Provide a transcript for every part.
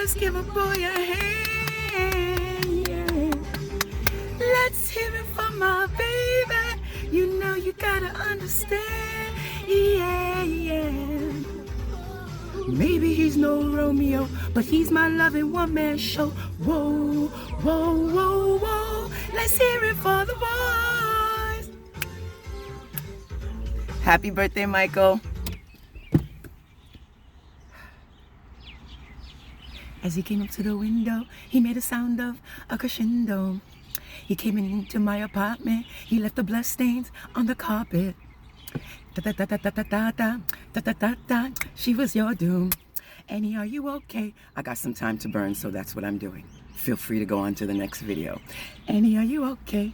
let's give a boy a hand, yeah. Let's hear it from my baby. You know you gotta understand, yeah, yeah. Maybe he's no Romeo, but he's my loving one-man show. Whoa, whoa, whoa, whoa. Let's hear it for the boys. Happy birthday, Michael. As he came up to the window, he made a sound of a crescendo. He came into my apartment, he left the blood stains on the carpet. Da-da-da-da-da-da-da, da-da-da-da, she was your doom. Annie, are you okay? I got some time to burn, so that's what I'm doing. Feel free to go on to the next video. Annie, are you okay?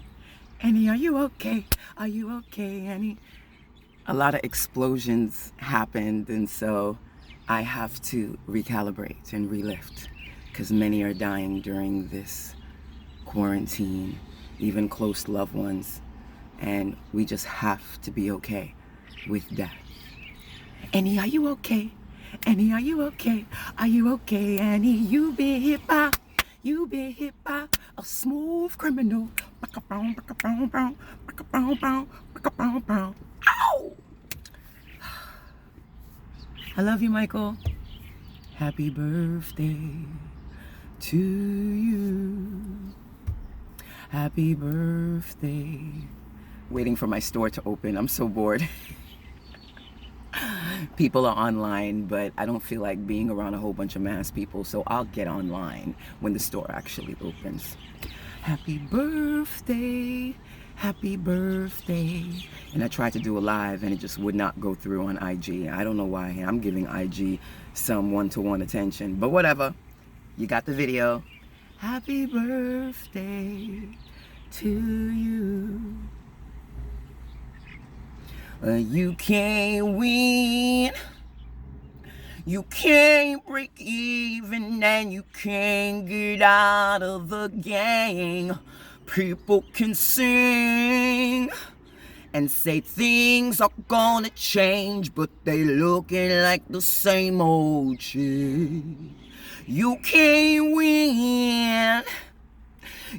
Annie, are you okay? Are you okay, Annie? A lot of explosions happened, and so I have to recalibrate and relift, because many are dying during this quarantine, even close loved ones, and we just have to be okay with death. Annie, are you okay? Annie, are you okay? Are you okay, Annie? You been hit by a smooth criminal. Ow! I love you, Michael. Happy birthday to you. Happy birthday. Waiting for my store to open. I'm so bored. People are online, but I don't feel like being around a whole bunch of mass people, so I'll get online when the store actually opens. Happy birthday. Happy birthday. And I tried to do a live and it just would not go through on IG. I don't know why. I'm giving IG some one-to-one attention, but whatever. You got the video. Happy birthday to you. You can't win. You can't break even, and you can't get out of the gang. People can sing and say things are gonna change, but they looking like the same old shit. You can't win.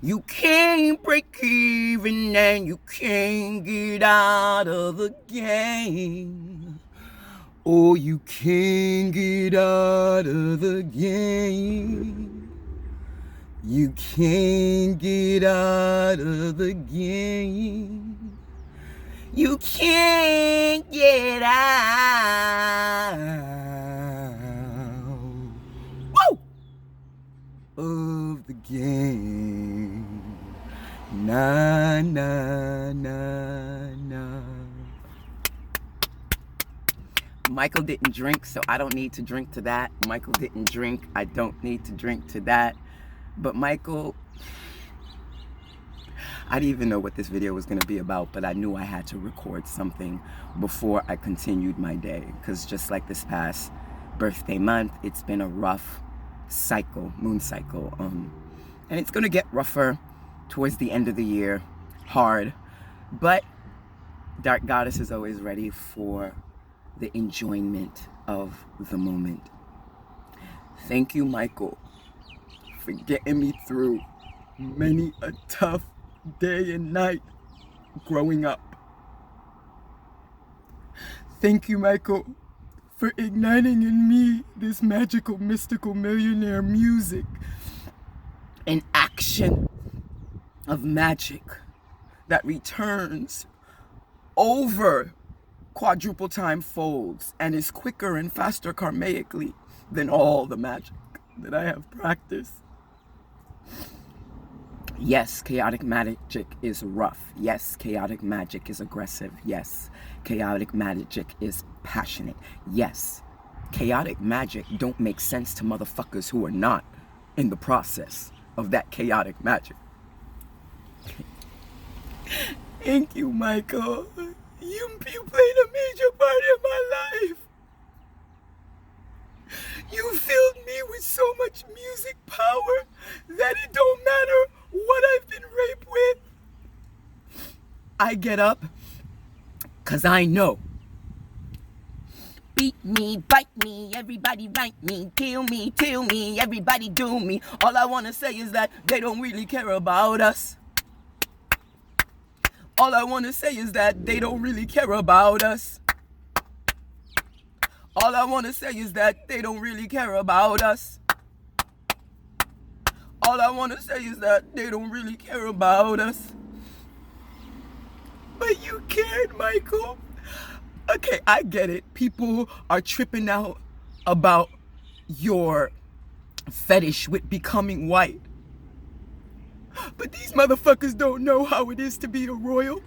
You can't break even, and you can't get out of the game. Oh, you can't get out of the game. You can't get out of the game. You can't get out. Woo! Of the game. Na, na, na, na. Michael didn't drink, so I don't need to drink to that. Michael didn't drink, I don't need to drink to that. But Michael, I didn't even know what this video was going to be about, but I knew I had to record something before I continued my day. Because just like this past birthday month, it's been a rough cycle, moon cycle. And it's going to get rougher towards the end of the year, hard. But Dark Goddess is always ready for the enjoyment of the moment. Thank you, Michael, for getting me through many a tough day and night growing up. Thank you, Michael, for igniting in me this magical, mystical, millionaire music, an action of magic that returns over quadruple time folds and is quicker and faster karmically than all the magic that I have practiced. Yes, chaotic magic is rough. Yes, chaotic magic is aggressive. Yes, chaotic magic is passionate. Yes, chaotic magic don't make sense to motherfuckers who are not in the process of that chaotic magic. Thank you, Michael. You played a major part in my life. You filled me with so much music power that it don't matter what I've been raped with. I get up because I know beat me, bite me, everybody write me, kill me, till me, everybody do me. All I wanna say is that they don't really care about us. All I wanna say is that they don't really care about us. All I wanna say is that they don't really care about us. All I wanna say is that they don't really care about us. But you cared, Michael. Okay, I get it. People are tripping out about your fetish with becoming white. But these motherfuckers don't know how it is to be a royal.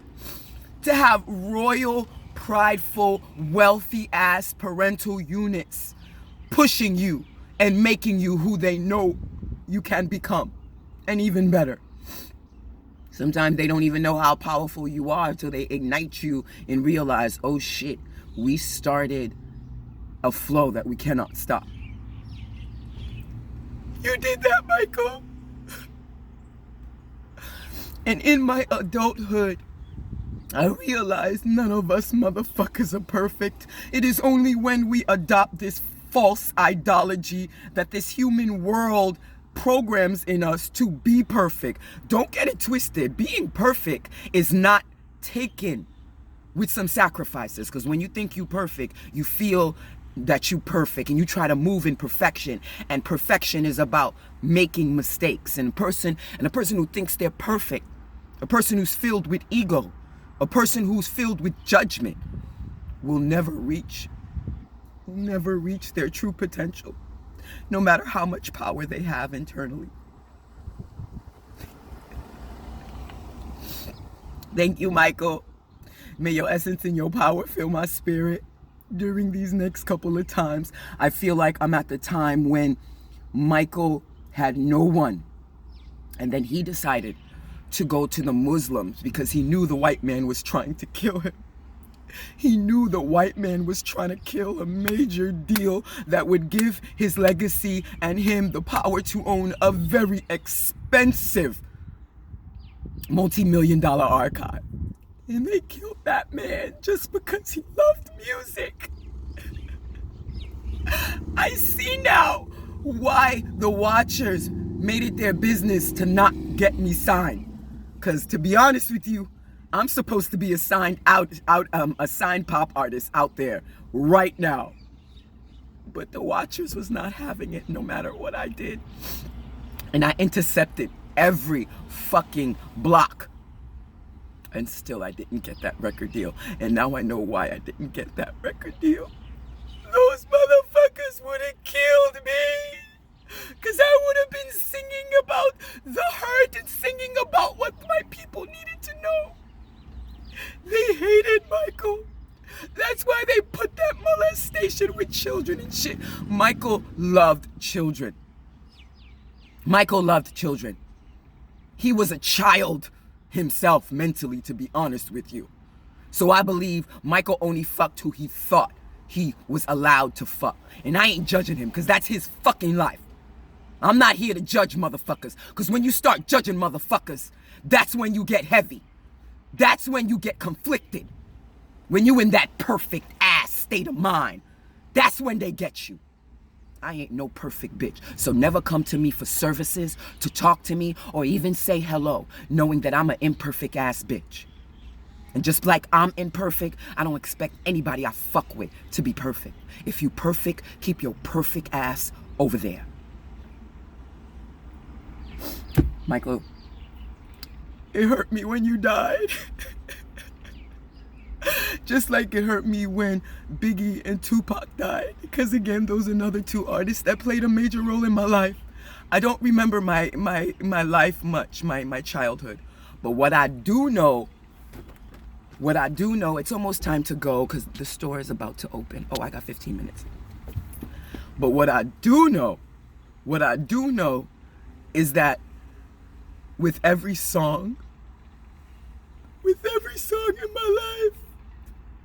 To have royal, prideful, wealthy-ass parental units pushing you and making you who they know you can become. And even better. Sometimes they don't even know how powerful you are until they ignite you and realize, oh shit, we started a flow that we cannot stop. You did that, Michael. And in my adulthood, I realized none of us motherfuckers are perfect. It is only when we adopt this false ideology that this human world programs in us to be perfect. Don't get it twisted. Being perfect is not taken with some sacrifices, because when you think you perfect, you feel that you perfect and you try to move in perfection, and perfection is about making mistakes. And a person who thinks they're perfect, a person who's filled with ego, a person who's filled with judgment will never reach their true potential, no matter how much power they have internally. Thank you, Michael. May your essence and your power fill my spirit during these next couple of times. I feel like I'm at the time when Michael had no one, and then he decided to go to the Muslims because he knew the white man was trying to kill him. He knew the white man was trying to kill a major deal that would give his legacy and him the power to own a very expensive multi-million-dollar archive. And they killed that man just because he loved music. I see now why the Watchers made it their business to not get me signed. Because to be honest with you, I'm supposed to be a signed pop artist out there right now. But the Watchers was not having it no matter what I did. And I intercepted every fucking block. And still I didn't get that record deal. And now I know why I didn't get that record deal. Those motherfuckers would have killed me. Because I would have been singing about the hurt and singing about what my people needed to know. They hated Michael. That's why they put that molestation with children and shit. Michael loved children. Michael loved children. He was a child himself mentally, to be honest with you. So I believe Michael only fucked who he thought he was allowed to fuck. And I ain't judging him, because that's his fucking life. I'm not here to judge motherfuckers, because when you start judging motherfuckers, that's when you get heavy. That's when you get conflicted. When you in that perfect ass state of mind, that's when they get you. I ain't no perfect bitch, so never come to me for services, to talk to me, or even say hello, knowing that I'm an imperfect ass bitch. And just like I'm imperfect, I don't expect anybody I fuck with to be perfect. If you perfect, keep your perfect ass over there. Michael, it hurt me when you died. Just like it hurt me when Biggie and Tupac died. Because again, those are another two artists that played a major role in my life. I don't remember my life much, my childhood. But what I do know, it's almost time to go because the store is about to open. Oh, I got 15 minutes. But what I do know is that with every song in my life,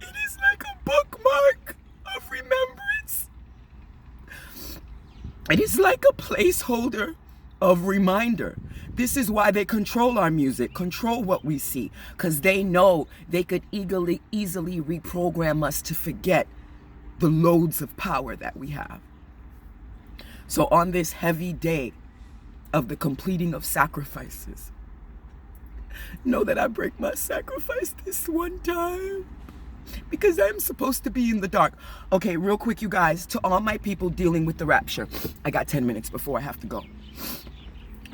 it is like a bookmark of remembrance. It is like a placeholder of reminder. This is why they control our music, control what we see, because they know they could easily reprogram us to forget the loads of power that we have. So on this heavy day of the completing of sacrifices, know that I break my sacrifice this one time because I'm supposed to be in the dark. Okay, real quick, you guys, to all my people dealing with the rapture, I got 10 minutes before I have to go.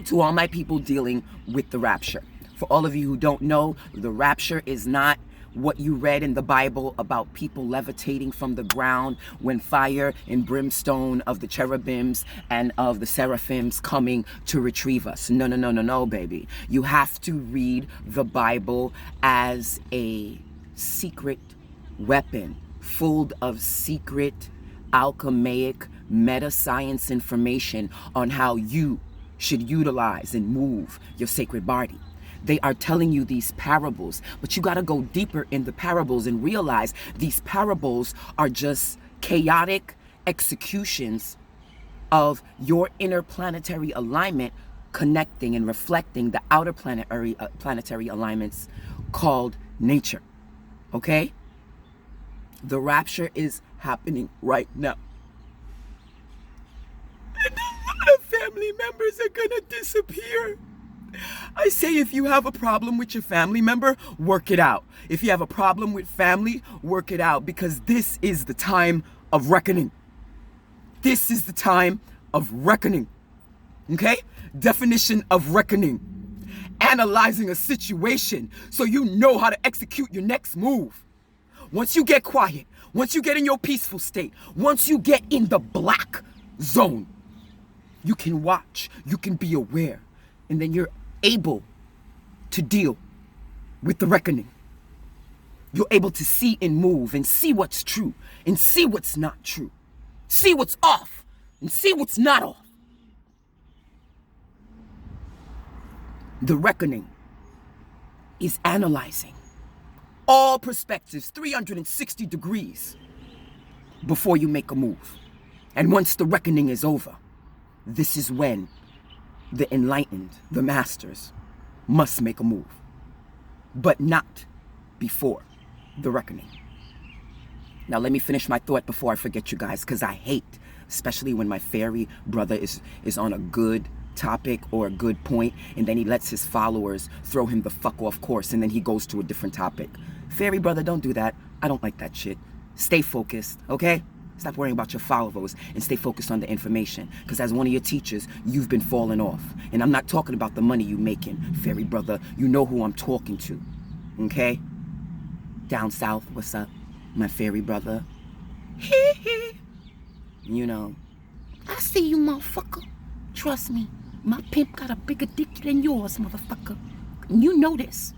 To all my people dealing with the rapture, for all of you who don't know, the rapture is not what you read in the Bible about people levitating from the ground when fire and brimstone of the cherubims and of the seraphims coming to retrieve us. No, no, no, no, no, baby. You have to read the Bible as a secret weapon full of secret alchemaic meta science information on how you should utilize and move your sacred body. They are telling you these parables, but you got to go deeper in the parables and realize these parables are just chaotic executions of your interplanetary alignment connecting and reflecting the outer planetary alignments called nature. Okay? The rapture is happening right now. And a lot of family members are going to disappear. I say if you have a problem with your family member, work it out. If you have a problem with family, work it out, because this is the time of reckoning. This is the time of reckoning. Okay? Definition of reckoning. Analyzing a situation so you know how to execute your next move. Once you get quiet, once you get in your peaceful state, once you get in the black zone, you can watch, you can be aware, and then you're able to deal with the reckoning. You're able to see and move and see what's true and see what's not true. See what's off and see what's not off. The reckoning is analyzing all perspectives, 360 degrees, before you make a move. And once the reckoning is over, this is when the enlightened, the masters, must make a move, but not before the reckoning. Now let me finish my thought before I forget, you guys, because I hate, especially when my fairy brother is on a good topic or a good point, and then he lets his followers throw him the fuck off course, and then he goes to a different topic. Fairy brother, don't do that. I don't like that shit. Stay focused, okay? Stop worrying about your followers and stay focused on the information. Because as one of your teachers, you've been falling off. And I'm not talking about the money you making, fairy brother. You know who I'm talking to, okay? Down south, what's up, my fairy brother? You know, I see you, motherfucker. Trust me, my pimp got a bigger dick than yours, motherfucker. You know this,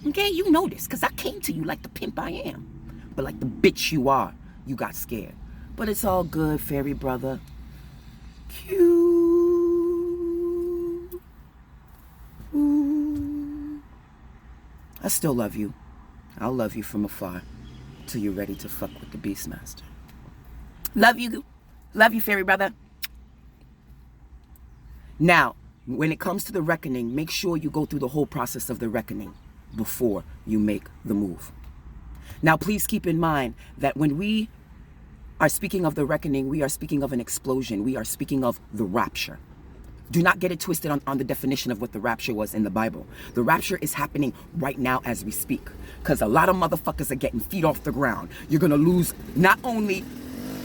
okay? You know this, because I came to you like the pimp I am. But like the bitch you are, you got scared. But it's all good, fairy brother. Cute. Ooh. I still love you. I'll love you from afar till you're ready to fuck with the Beastmaster. Love you. Love you, fairy brother. Now, when it comes to the reckoning, make sure you go through the whole process of the reckoning before you make the move. Now, please keep in mind that when we are speaking of the reckoning, we are speaking of an explosion. We are speaking of the rapture. Do not get it twisted on the definition of what the rapture was in the Bible. The rapture is happening right now as we speak, because a lot of motherfuckers are getting feet off the ground. You're going to lose not only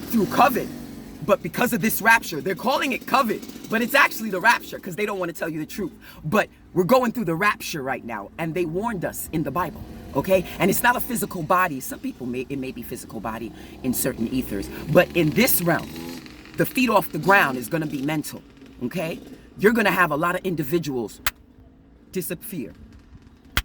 through COVID, but because of this rapture. They're calling it COVID, but it's actually the rapture because they don't want to tell you the truth. But we're going through the rapture right now, and they warned us in the Bible. Okay, and it's not a physical body. Some people it may be physical body in certain ethers, but in this realm, the feet off the ground is going to be mental. Okay, you're going to have a lot of individuals disappear.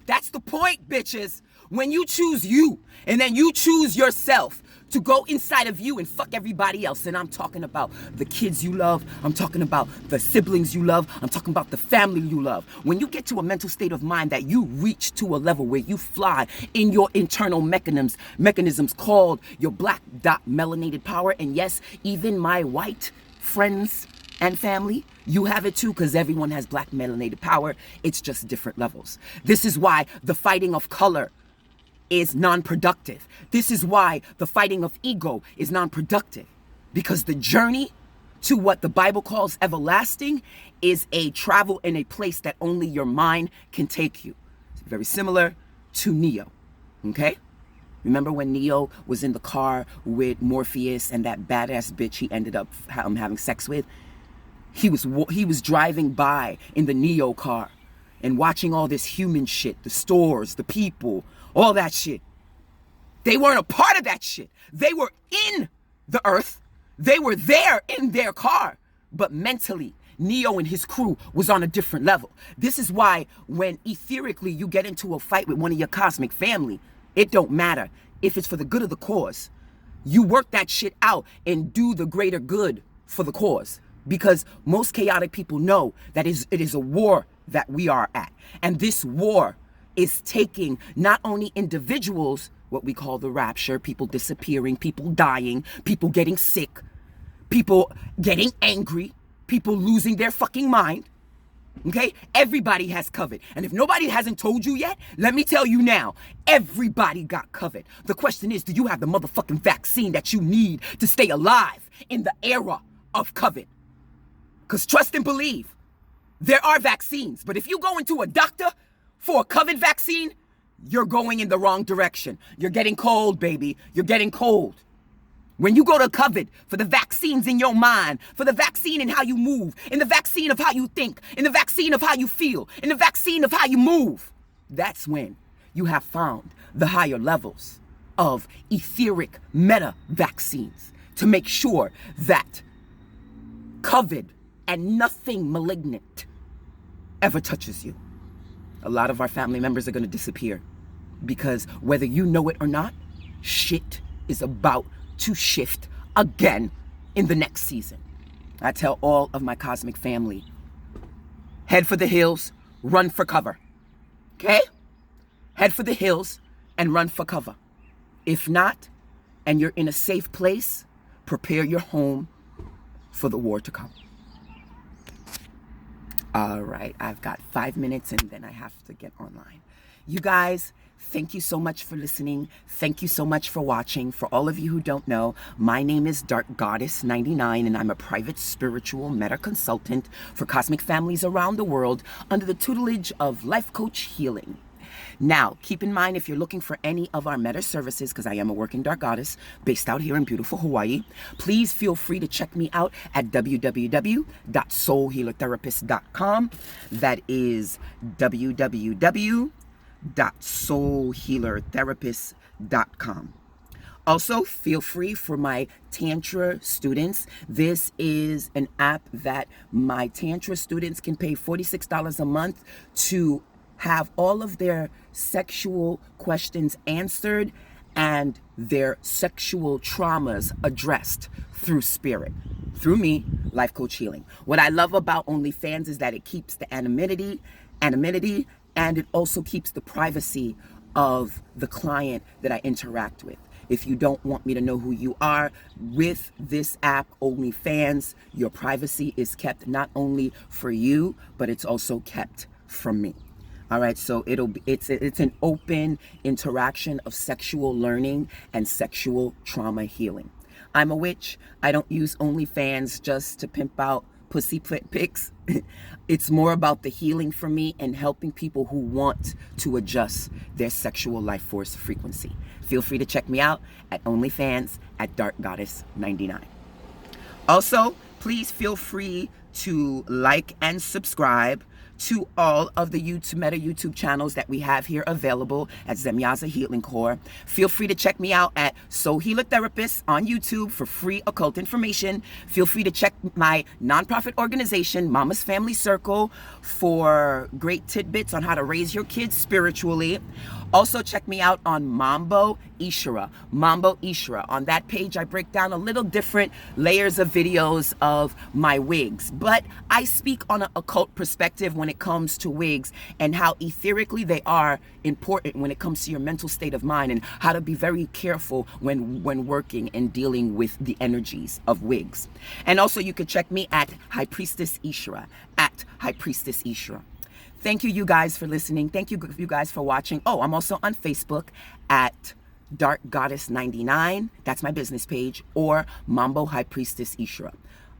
That's the point, bitches. When you choose you, and then you choose yourself to go inside of you and fuck everybody else. And I'm talking about the kids you love. I'm talking about the siblings you love. I'm talking about the family you love. When you get to a mental state of mind that you reach to a level where you fly in your internal mechanisms called your black dot melanated power. And yes, even my white friends and family, you have it too, because everyone has black melanated power. It's just different levels. This is why the fighting of color is non-productive. This is why the fighting of ego is non-productive, because the journey to what the Bible calls everlasting is a travel in a place that only your mind can take you. It's very similar to Neo, okay? Remember when Neo was in the car with Morpheus and that badass bitch he ended up having sex with? He was driving by in the Neo car and watching all this human shit, the stores, the people, all that shit. They weren't a part of that shit. They were in the earth. They were there in their car, but mentally, Neo and his crew was on a different level. This is why when etherically you get into a fight with one of your cosmic family, it don't matter if it's for the good of the cause. You work that shit out and do the greater good for the cause, because most chaotic people know that it is a war that we are at. And this war is taking not only individuals, what we call the rapture, people disappearing, people dying, people getting sick, people getting angry, people losing their fucking mind. Okay? Everybody has COVID. And if nobody hasn't told you yet, let me tell you now, everybody got COVID. The question is, do you have the motherfucking vaccine that you need to stay alive in the era of COVID? Because trust and believe, there are vaccines. But if you go into a doctor for a COVID vaccine, you're going in the wrong direction. You're getting cold, baby. You're getting cold. When you go to COVID for the vaccines in your mind, for the vaccine in how you move, in the vaccine of how you think, in the vaccine of how you feel, in the vaccine of how you move, that's when you have found the higher levels of etheric meta vaccines to make sure that COVID and nothing malignant ever touches you. A lot of our family members are going to disappear because whether you know it or not, shit is about to shift again in the next season. I tell all of my cosmic family, head for the hills, run for cover. Okay? Head for the hills and run for cover. If not, and you're in a safe place, prepare your home for the war to come. All right, I've got 5 minutes and then I have to get online. You guys, thank you so much for listening. Thank you so much for watching. For all of you who don't know, my name is Dark Goddess 99 and I'm a private spiritual meta consultant for cosmic families around the world under the tutelage of Life Coach Healing. Now, keep in mind, if you're looking for any of our meta services, because I am a working dark goddess based out here in beautiful Hawaii, please feel free to check me out at www.soulhealertherapist.com. That is www.soulhealertherapist.com. Also, feel free for my Tantra students. This is an app that my Tantra students can pay $46 a month to have all of their sexual questions answered and their sexual traumas addressed through spirit, through me, Life Coach Healing. What I love about OnlyFans is that it keeps the anonymity, and it also keeps the privacy of the client that I interact with. If you don't want me to know who you are, with this app, OnlyFans, your privacy is kept not only for you, but it's also kept from me. All right, so it's an open interaction of sexual learning and sexual trauma healing. I'm a witch. I don't use OnlyFans just to pimp out pussy pics. It's more about the healing for me and helping people who want to adjust their sexual life force frequency. Feel free to check me out at OnlyFans at Dark Goddess 99. Also, please feel free to like and subscribe to all of the Meta YouTube channels that we have here available at Zemyaza Healing Core. Feel free to check me out at Soul Healer Therapist on YouTube for free occult information. Feel free to check my nonprofit organization, Mama's Family Circle, for great tidbits on how to raise your kids spiritually. Also, check me out on Mambo Ishara. Mambo Ishara. On that page, I break down a little different layers of videos of my wigs. But I speak on an occult perspective when it comes to wigs and how etherically they are important when it comes to your mental state of mind and how to be very careful when working and dealing with the energies of wigs. And also, you can check me at High Priestess Ishara. At High Priestess Ishara. Thank you, you guys, for listening. Thank you, you guys, for watching. Oh, I'm also on Facebook at Dark Goddess 99. That's my business page. Or Mambo High Priestess Ishra.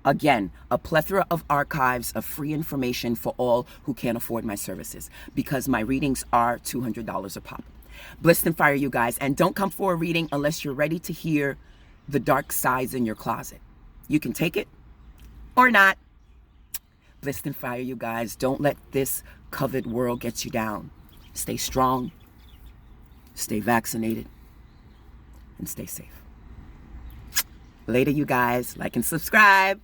Again, a plethora of archives of free information for all who can't afford my services, because my readings are $200 a pop. Blessed and fire, you guys. And don't come for a reading unless you're ready to hear the dark sides in your closet. You can take it or not. Blessed and fire, you guys. Don't let this COVID world get you down. Stay strong, stay vaccinated, and stay safe. Later, you guys. Like and subscribe.